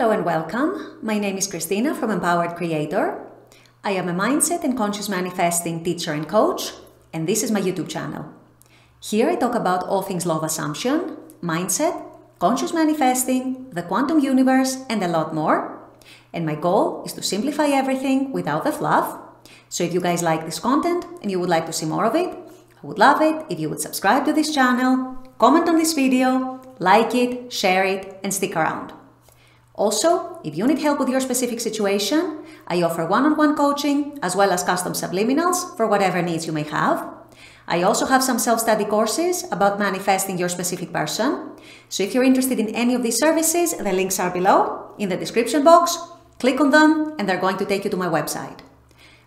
Hello and welcome. My name is Christina from Empowered Creator. I am a mindset and conscious manifesting teacher and coach, and this is my YouTube channel. Here I talk about all things law of assumption, mindset, conscious manifesting, the quantum universe, and a lot more. And my goal is to simplify everything without the fluff. So if you guys like this content and you would like to see more of it, I would love it if you would subscribe to this channel, comment on this video, like it, share it, and stick around. Also, if you need help with your specific situation, I offer one-on-one coaching as well as custom subliminals for whatever needs you may have. I also have some self-study courses about manifesting your specific person. So if you're interested in any of these services, the links are below in the description box. Click on them and they're going to take you to my website.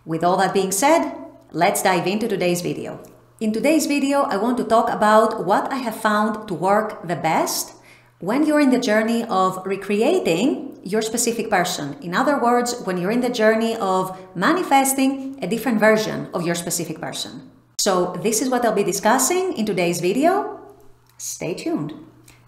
With all that being said, let's dive into today's video. In today's video, I want to talk about what I have found to work the best when you're in the journey of recreating your specific person. In other words, when you're in the journey of manifesting a different version of your specific person. So this is what I'll be discussing in today's video. Stay tuned.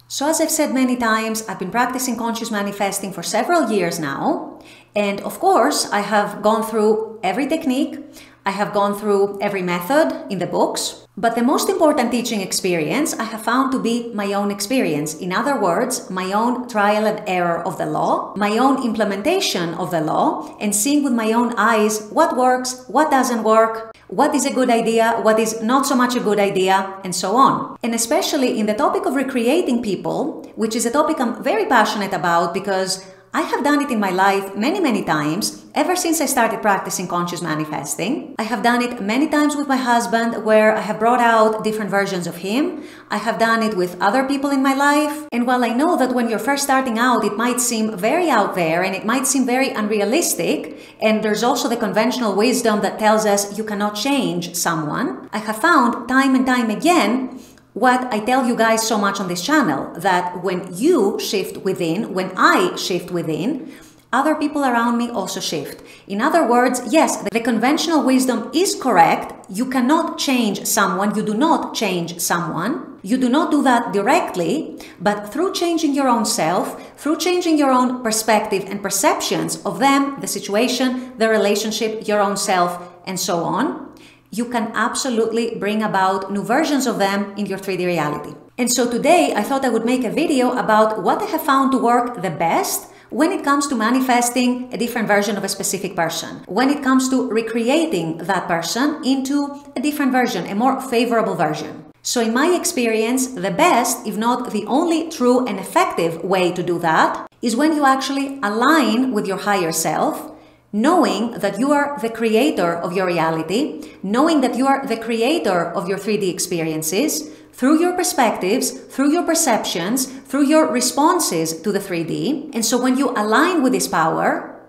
So as I've said many times, I've been practicing conscious manifesting for several years now. And of course, I have gone through every technique. I have gone through every method in the books. But the most important teaching experience I have found to be my own experience. In other words, my own trial and error of the law, my own implementation of the law, and seeing with my own eyes what works, what doesn't work, what is a good idea, what is not so much a good idea, and so on. And especially in the topic of recreating people, which is a topic I'm very passionate about because I have done it in my life many times, ever since I started practicing conscious manifesting. I have done it many times with my husband where I have brought out different versions of him. I have done it with other people in my life. And while I know that when you're first starting out, it might seem very out there and it might seem very unrealistic, and there's also the conventional wisdom that tells us you cannot change someone, I have found time and time again what I tell you guys so much on this channel, that when you shift within, when I shift within, other people around me also shift. In other words, yes, the conventional wisdom is correct. You cannot change someone. You do not change someone. You do not do that directly, but through changing your own self, through changing your own perspective and perceptions of them, the situation, the relationship, your own self, and so on, you can absolutely bring about new versions of them in your 3D reality. And so today I thought I would make a video about what I have found to work the best when it comes to manifesting a different version of a specific person, when it comes to recreating that person into a different version, a more favorable version. So in my experience, the best, if not the only true and effective way to do that, is when you actually align with your higher self, knowing that you are the creator of your reality, knowing that you are the creator of your 3D experiences, through your perspectives, through your perceptions, through your responses to the 3D. And so when you align with this power,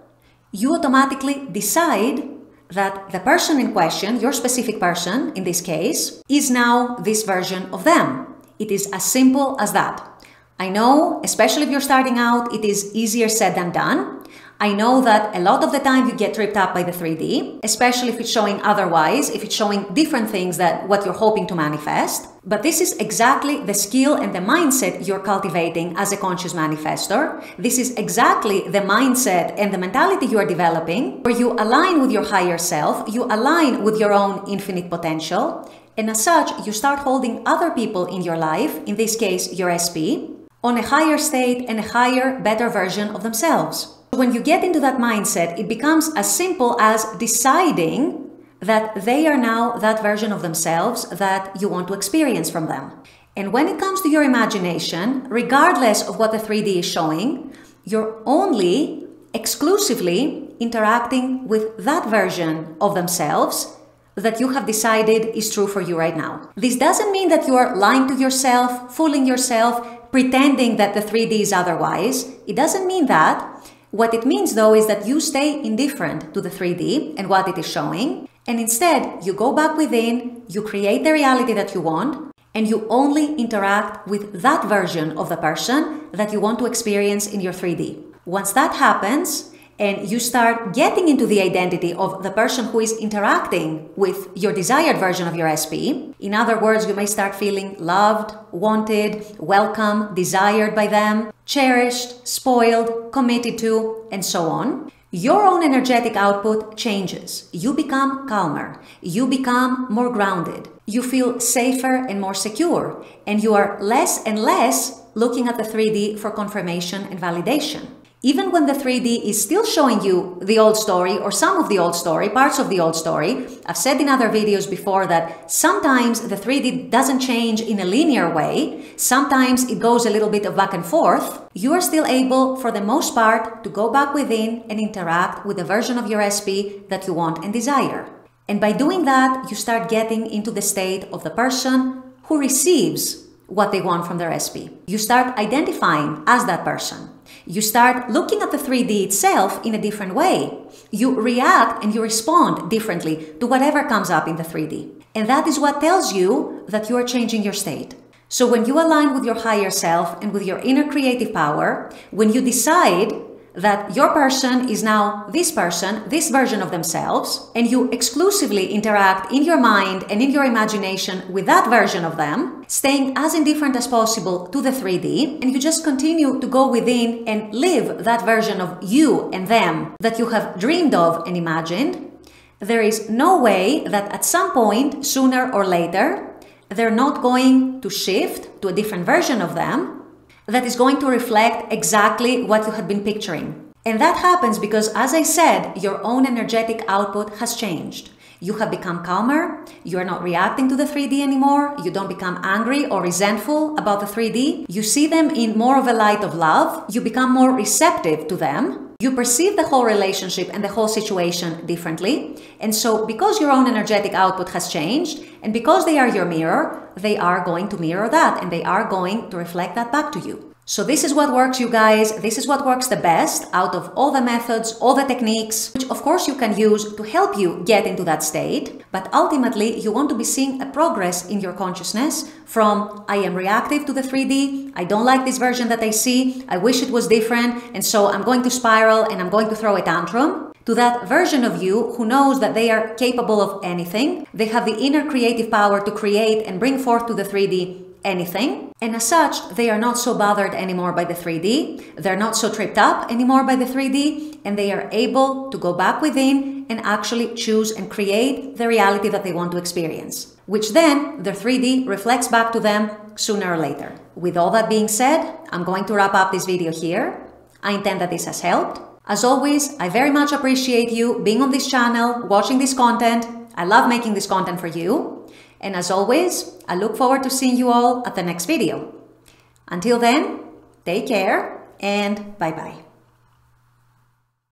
you automatically decide that the person in question, your specific person in this case, is now this version of them. It is as simple as that. I know, especially if you're starting out, it is easier said than done. I know that a lot of the time you get tripped up by the 3D, especially if it's showing otherwise, if it's showing different things than what you're hoping to manifest. But this is exactly the skill and the mindset you're cultivating as a conscious manifestor. This is exactly the mindset and the mentality you are developing, where you align with your higher self, you align with your own infinite potential, and as such, you start holding other people in your life, in this case your SP, on a higher state and a higher, better version of themselves. When you get into that mindset, it becomes as simple as deciding that they are now that version of themselves that you want to experience from them. And when it comes to your imagination, regardless of what the 3D is showing, you're only exclusively interacting with that version of themselves that you have decided is true for you right now. This doesn't mean that you are lying to yourself, fooling yourself, pretending that the 3D is otherwise. It doesn't mean that. What it means though is that you stay indifferent to the 3D and what it is showing, and instead you go back within, you create the reality that you want, and you only interact with that version of the person that you want to experience in your 3D. Once that happens, and you start getting into the identity of the person who is interacting with your desired version of your SP. In other words, you may start feeling loved, wanted, welcome, desired by them, cherished, spoiled, committed to, and so on. Your own energetic output changes. You become calmer. You become more grounded. You feel safer and more secure, and you are less and less looking at the 3D for confirmation and validation. Even when the 3D is still showing you the old story or some of the old story, parts of the old story, I've said in other videos before that sometimes the 3D doesn't change in a linear way, sometimes it goes a little bit of back and forth, you are still able, for the most part, to go back within and interact with the version of your SP that you want and desire. And by doing that, you start getting into the state of the person who receives what they want from their SP. You start identifying as that person. You start looking at the 3D itself in a different way. You react and you respond differently to whatever comes up in the 3D. And that is what tells you that you are changing your state. So when you align with your higher self and with your inner creative power, when you decide that your person is now this person, this version of themselves, and you exclusively interact in your mind and in your imagination with that version of them, staying as indifferent as possible to the 3D, and you just continue to go within and live that version of you and them that you have dreamed of and imagined, there is no way that at some point, sooner or later, they're not going to shift to a different version of them that is going to reflect exactly what you had been picturing. And that happens because, as I said, your own energetic output has changed. You have become calmer, you are not reacting to the 3D anymore, you don't become angry or resentful about the 3D, you see them in more of a light of love, you become more receptive to them, you perceive the whole relationship and the whole situation differently. And so because your own energetic output has changed, and because they are your mirror, they are going to mirror that and they are going to reflect that back to you. So this is what works, you guys. This is what works the best out of all the methods, all the techniques, which of course you can use to help you get into that state. But ultimately, you want to be seeing a progress in your consciousness from I am reactive to the 3D, I don't like this version that I see, I wish it was different, and so I'm going to spiral and I'm going to throw a tantrum, to that version of you who knows that they are capable of anything, they have the inner creative power to create and bring forth to the 3D anything, and as such, they are not so bothered anymore by the 3D, they're not so tripped up anymore by the 3D, and they are able to go back within and actually choose and create the reality that they want to experience, which then the 3D reflects back to them sooner or later. With all that being said, I'm going to wrap up this video here. I intend that this has helped. As always, I very much appreciate you being on this channel, watching this content. I love making this content for you. And as always, I look forward to seeing you all at the next video. Until then, take care and bye-bye.